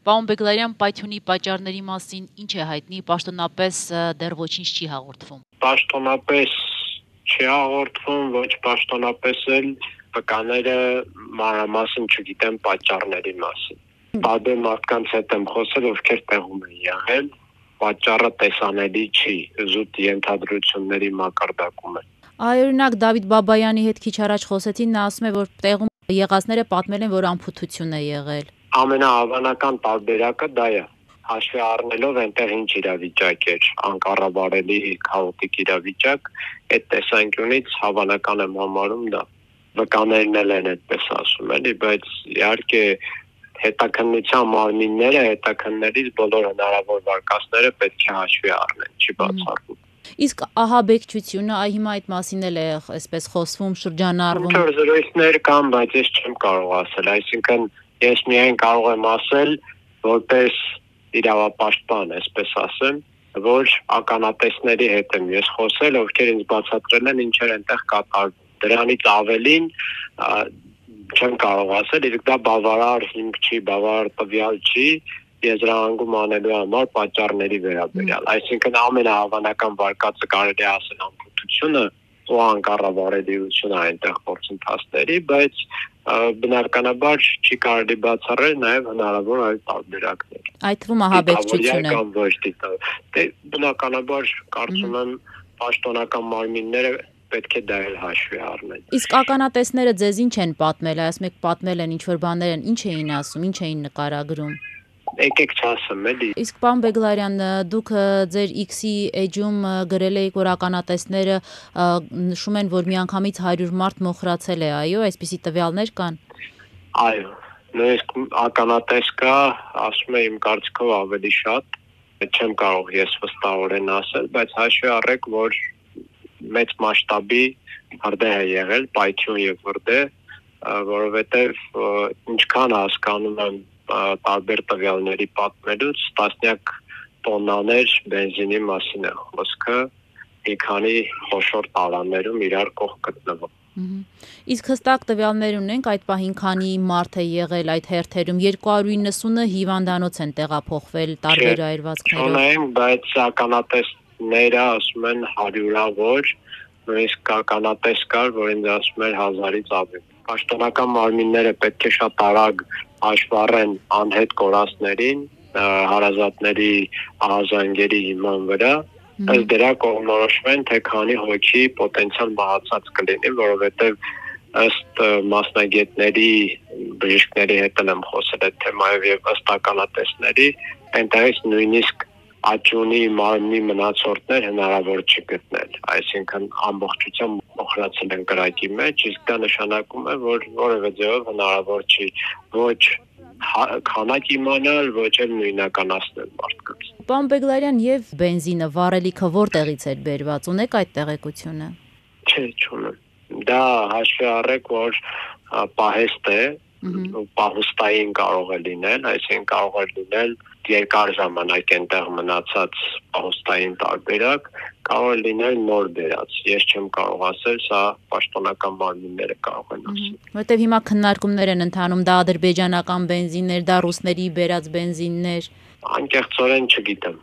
Պարոն Բեգլարյան, պայթյունի պատճառների մասին ինչ է հայտնի, պաշտոնապես դեռ ոչինչ չի հաղորդվում։ Պաշտոնապես չի հաղորդվում, ոչ պաշտոնապես էլ վկաները մանրամասն չգիտեն պատճառների մասին։ Տարբեր մարդկանց հետ եմ խոսել, ովքեր տեղում են եղել, պատճառը տեսանելի չի, զուտ ենթադրությունների մակարդակում է։ Օրինակ Դավիթ Բաբայանի հետ քիչ առաջ խոսեցին, նա ասում է, որ տեղում եղածները պատմել են, որ անփութություն է եղել։ Ամենահավանական տարբերակը դա է, հաշվի առնելով այնտեղ ինչ իրավիճակ էր, անկառավարելի քաոտիկ իրավիճակ, այդ տեսանկյունից հավանական եմ համարում դա։ Վկաներն էլ են այդպես ասում, էլի, բայց իհարկե հետաքննության մարմինները, հետաքններից բոլոր հնարավոր վարկածները պետք է հաշվի առնեն, չի բացառվում։ Իսկ ահաբեկչությունը, հիմա այդ մասին էլ է այսպես խոսվում, շրջանառվում։ Ինչ-որ զրույցներ կան, բայց ես չեմ կարող ասել, այսինքն ես միայն կարող եմ ասել, որպես իրավապաշտպան, այսպես ասեմ, որ ականատեսների հետ եմ ես խոսել, ովքեր ինձ բացատրել են ինչեր այնտեղ կատարվում։ Դրանից ավելին չեմ կարող ասել, իսկ դա բավարար հիմք չի, բավարար տվյալ չի եզրահանգում անելու համար պատճառների վերաբերյալ։ Այսինքն ամենահավանական վարկածը կարելի է ասել անփութությունը ու անկառավարելիությունը այնտեղ գործընթացների, բայց բնականաբար չի կարելի բացառել նաև հնարավոր այլ տարբերակներ։ Այդ թվում ահաբեկչությունը։ Դե բնականաբար կարծում եմ պաշտոնական մարմինները պետք է դա էլ հաշվի առնեն։ Իսկ ականատեսները ձեզ ինչ են պատմել, ասում եք պատմել են ինչ-որ բաներ են, ինչ էին ասում, ինչ էին նկարագրում։ Եկեք չասեմ, էլի։ Իսկ պարոն Բեգլարյան, դուք ձեր X-ի էջում գրել եք, որ ականատեսները նշում են, որ միանգամից 100 մարդ մոխրացել է, այո, այսպիսի տվյալներ կան։ Այո, նույնիսկ ականատես կա, ասում է իմ կարծիքով ավելի շատ, չեմ կարող ես վստահորեն ասել, բայց հաշվի առեք, որ մեծ մասշտաբի հրդեհ է եղել, պայթյուն եւ հրդեհ, որովհետեւ ինչքան հասկանում եմ տարբեր տվյալների պատմելուց, տասնյակ տոննաներ բենզինի մասին է խոսքը, մի քանի խոշոր տարաներում իրար կողք գտնվող։ Իսկ հստակ տվյալներ ունենք այդ պահին քանի մարդ է եղել այդ հերթերում, 290-ը հիվանդանոց են տեղափոխվել տարբեր այրվածքներով։ Ունենք, բայց ականատեսները ասում են 100-ավոր, նույնիսկ ականատես կար, որ ինձ ասում էր 1000-ից ավելի։ Պաշտոնական մարմինները պետք է շատ արագ հաշվառեն անհետ կորածներին, հարազատների ահազանգերի հիման վրա, ըստ դրա կողմնորոշվեն, թե քանի հոգի պոտենցիալ մահացած կլինի, որովհետև ըստ մասնագետների, բժիշկների հետ եմ խոսել այդ թեմայով եւ ըստ ականատեսների, այնտեղից նույնիսկ աճյունի մարմնի մնացորդներ հնարավոր չի գտնել, այսինքն ամբողջությամբ մոխրացել են կրակի մեջ, իսկ դա նշանակում է, որ որևէ ձևով հնարավոր չի ոչ քանակ իմանալ, ոչ էլ նույնականացնել մարդկանց։ Պարոն Բեգլարյան, եւ բենզինը, վառելիքը որտեղից էր բերված, ունեք այդ տեղեկությունը։ Չէ, չունեմ։ Դա հաշվի առեք, որ պահեստ է, պահուստային կարող է լինել, այսինքն կարող է լինել երկար ժամանակ այնտեղ մնացած պահուստային տարբերակ, կարող է լինել նոր բերած։ Ես չեմ կարող ասել, սա պաշտոնական մարմինները կարող են ասել։ Որտեւ հիմա քննարկումներ են ընթանում, դա ադրբեջանական բենզիններ, դա ռուսների բերած բենզիններ։ Անկեղծորեն չգիտեմ։